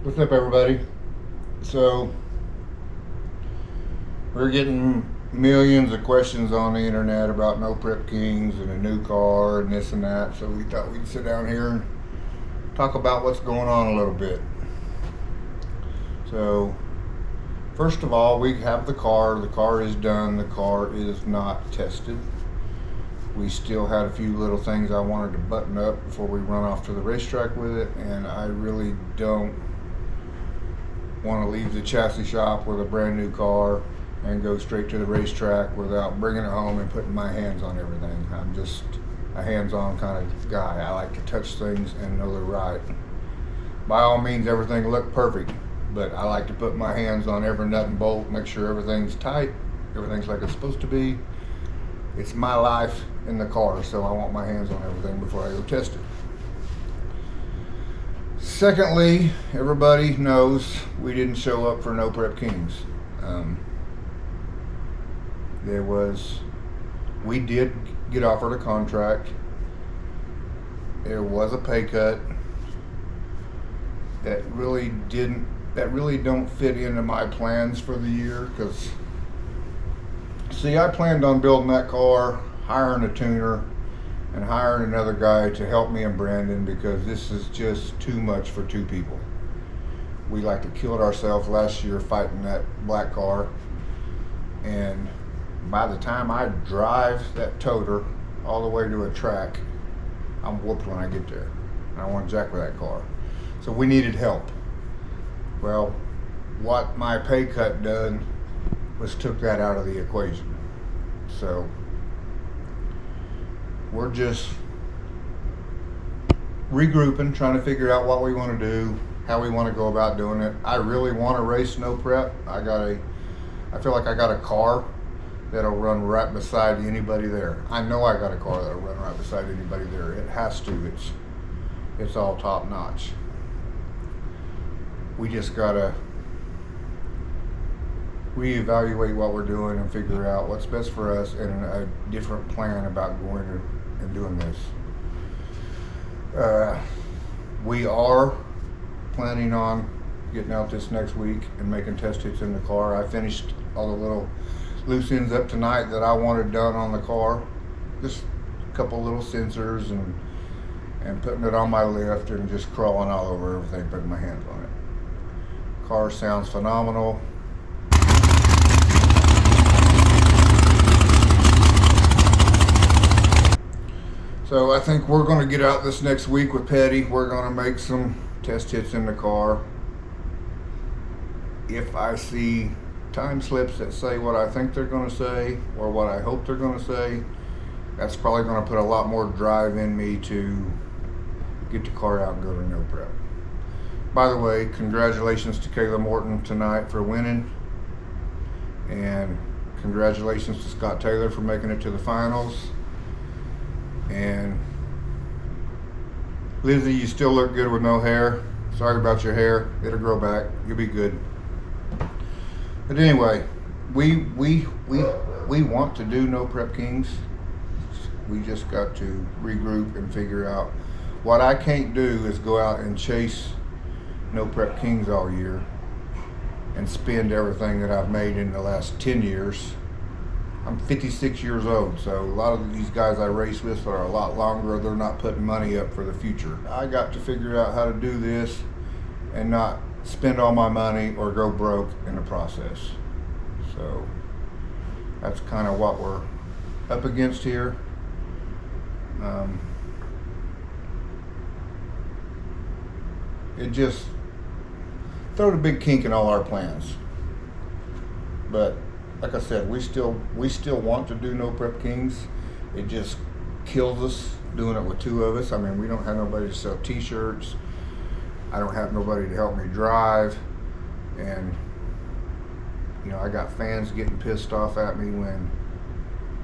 What's up, everybody? So, we're getting millions of questions on the internet about No Prep Kings and a new car and this and that. So we thought we'd sit down here and talk about what's going on a little bit. So, first of all, we have the car. The car is done. The car is not tested. We still had a few little things I wanted to button up before we run off to the racetrack with it, and I really don't want to leave the chassis shop with a brand new car and go straight to the racetrack without bringing it home and putting my hands on everything. I'm just a hands-on kind of guy. I like to touch things and know they're right. By all means, everything looked perfect, but I like to put my hands on every nut and bolt, make sure everything's tight, everything's like it's supposed to be. It's my life in the car, so I want my hands on everything before I go test it. Secondly, everybody knows we didn't show up for No Prep Kings. We did get offered a contract. There was a pay cut that really don't fit into my plans for the year, because see, I planned on building that car, hiring a tuner, and hiring another guy to help me and Brandon, because this is just too much for two people. We like to killed ourselves last year fighting that black car, and by the time I drive that toter all the way to a track, I'm whooped when I get there. I don't want to jack with that car. So we needed help. Well, what my pay cut done was took that out of the equation. So we're just regrouping, trying to figure out what we want to do, how we want to go about doing it. I really want to race No Prep. I feel like I got a car that'll run right beside anybody there. I know I got a car that'll run right beside anybody there. It has to. It's all top notch. We just gotta reevaluate what we're doing and figure out what's best for us, and a different plan about going and doing this. We are planning on getting out this next week and making test hits in the car. I finished all the little loose ends up tonight that I wanted done on the car. Just a couple little sensors and putting it on my lift and just crawling all over everything, putting my hands on it. Car sounds phenomenal. So I think we're going to get out this next week with Petty. We're going to make some test hits in the car. If I see time slips that say what I think they're going to say or what I hope they're going to say, that's probably going to put a lot more drive in me to get the car out and go to No Prep. By the way, congratulations to Kayla Morton tonight for winning, and congratulations to Scott Taylor for making it to the finals. And Lizzie, you still look good with no hair. Sorry about your hair. It'll grow back. You'll be good. But anyway, we want to do No Prep Kings. We just got to regroup and figure out. What I can't do is go out and chase No Prep Kings all year and spend everything that I've made in the last 10 years. I'm 56 years old, so a lot of these guys I race with are a lot longer. They're not putting money up for the future. I got to figure out how to do this and not spend all my money or go broke in the process. So that's kind of what we're up against here. It just throwed a big kink in all our plans. But like I said, we still want to do No Prep Kings. It just kills us doing it with two of us. I mean, we don't have nobody to sell t-shirts. I don't have nobody to help me drive. And, you know, I got fans getting pissed off at me when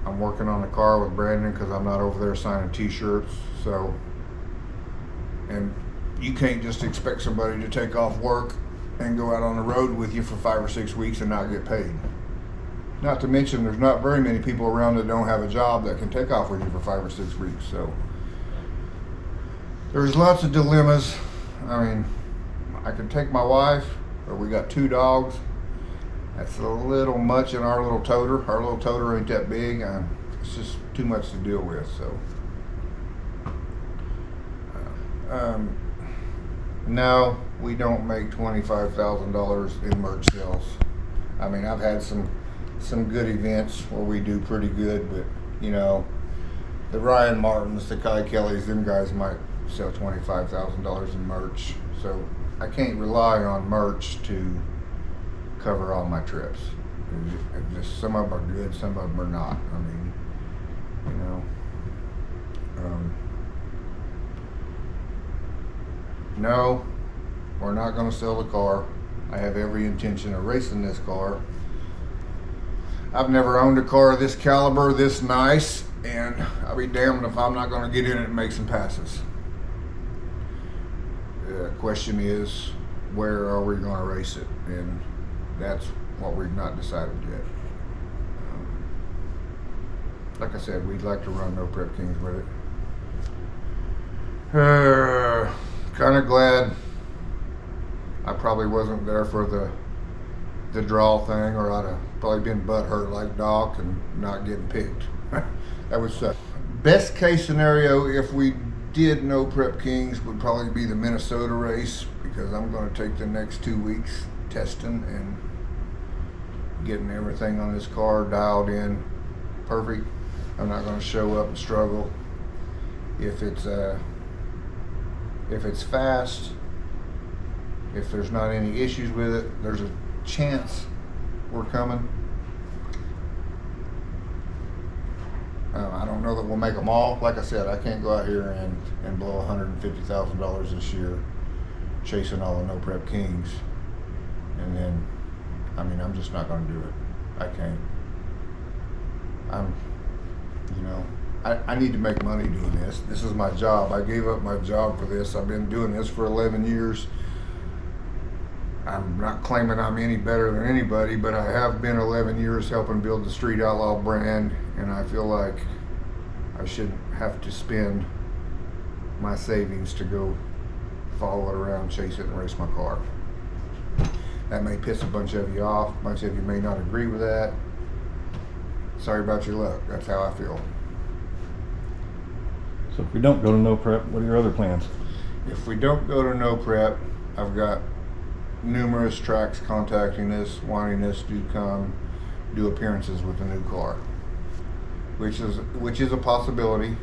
I'm working on the car with Brandon because I'm not over there signing t-shirts. So, and you can't just expect somebody to take off work and go out on the road with you for 5 or 6 weeks and not get paid. Not to mention, there's not very many people around that don't have a job that can take off with you for 5 or 6 weeks. So there's lots of dilemmas. I mean, I can take my wife, but we got 2 dogs. That's a little much in our little toter. Our little toter ain't that big. It's just too much to deal with. So, no, we don't make $25,000 in merch sales. I mean, I've had some good events where we do pretty good, but you know, the Ryan Martins, the Kai Kellys, them guys might sell $25,000 in merch. So I can't rely on merch to cover all my trips. Just some of them are good, some of them are not. I mean, you know, no, we're not going to sell the car. I have every intention of racing this car. I've never owned a car of this caliber, this nice, and I'll be damned if I'm not going to get in it and make some passes. The question is, where are we going to race it? And that's what we've not decided yet. Like I said, we'd like to run No Prep Kings with it. Kind of glad I probably wasn't there for the draw thing, or I'd have probably been butthurt like Doc and not getting picked. That would suck. Best case scenario, if we did No Prep Kings, would probably be the Minnesota race, because I'm going to take the next 2 weeks testing and getting everything on this car dialed in perfect. I'm not going to show up and struggle. If it's fast, if there's not any issues with it, there's a chance we're coming. I don't know that we'll make them all. Like I said, I can't go out here and blow $150,000 this year chasing all the No Prep Kings. And then, I mean, I'm just not going to do it. I can't. I need to make money doing this. This is my job. I gave up my job for this. I've been doing this for 11 years. I'm not claiming I'm any better than anybody, but I have been 11 years helping build the Street Outlaw brand, and I feel like I shouldn't have to spend my savings to go follow it around, chase it, and race my car. That may piss a bunch of you off. A bunch of you may not agree with that. Sorry about your luck. That's how I feel. So if we don't go to No Prep, what are your other plans? If we don't go to No Prep, I've got numerous tracks contacting us, wanting us to come do appearances with the new car, which is a possibility.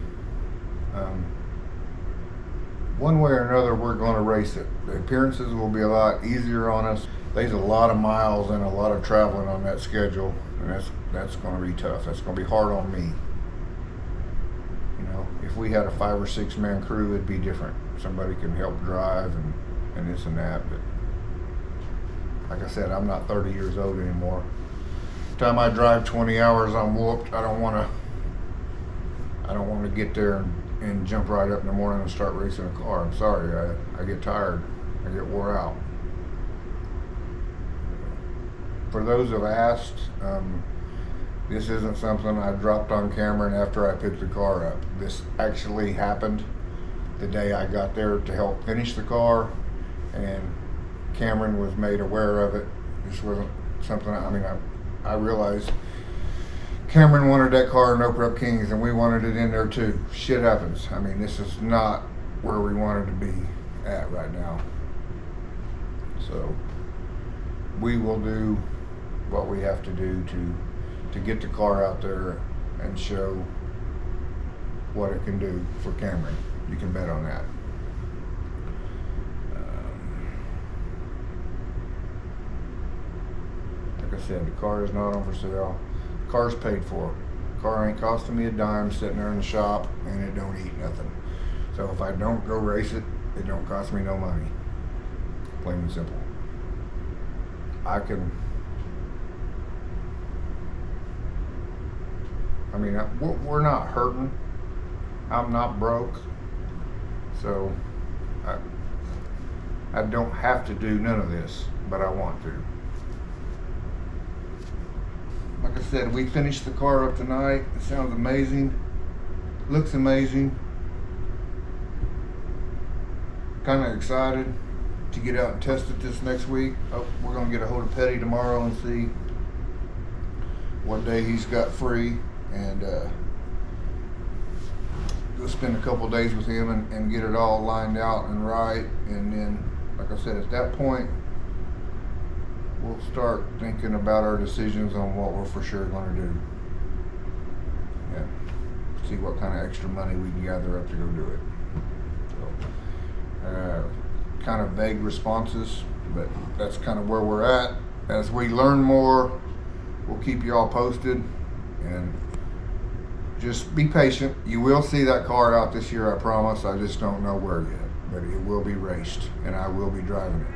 One way or another, we're going to race it. The appearances will be a lot easier on us. There's a lot of miles and a lot of traveling on that schedule, and that's going to be tough. That's going to be hard on me. You know, if we had a 5 or 6 man crew, it'd be different. Somebody can help drive and this and that, but like I said, I'm not 30 years old anymore. The time I drive 20 hours, I'm whooped. I don't want to get there and jump right up in the morning and start racing a car. I'm sorry, I get tired. I get wore out. For those who have asked, this isn't something I dropped on camera and after I picked the car up. This actually happened the day I got there to help finish the car, and Cameron was made aware of it. This wasn't something, I realized Cameron wanted that car in No Prep Kings and we wanted it in there too. Shit happens. I mean, this is not where we wanted to be at right now. So we will do what we have to do to get the car out there and show what it can do for Cameron. You can bet on that. Like I said, the car is not on for sale. The car's paid for. The car ain't costing me a dime sitting there in the shop, and it don't eat nothing. So if I don't go race it, it don't cost me no money. Plain and simple. We're not hurting. I'm not broke. So I don't have to do none of this, but I want to. Like I said, we finished the car up tonight. It sounds amazing. Looks amazing. Kind of excited. to get out and test it this next week. Oh, we're gonna get a hold of Petty tomorrow and see what day he's got free, and we'll spend a couple days with him and get it all lined out and right. And then, like I said, at that point, we'll start thinking about our decisions on what we're for sure going to do. Yeah. See what kind of extra money we can gather up to go do it. So, kind of vague responses, but that's kind of where we're at. As we learn more, we'll keep you all posted, and just be patient. You will see that car out this year, I promise. I just don't know where yet, but it will be raced, and I will be driving it.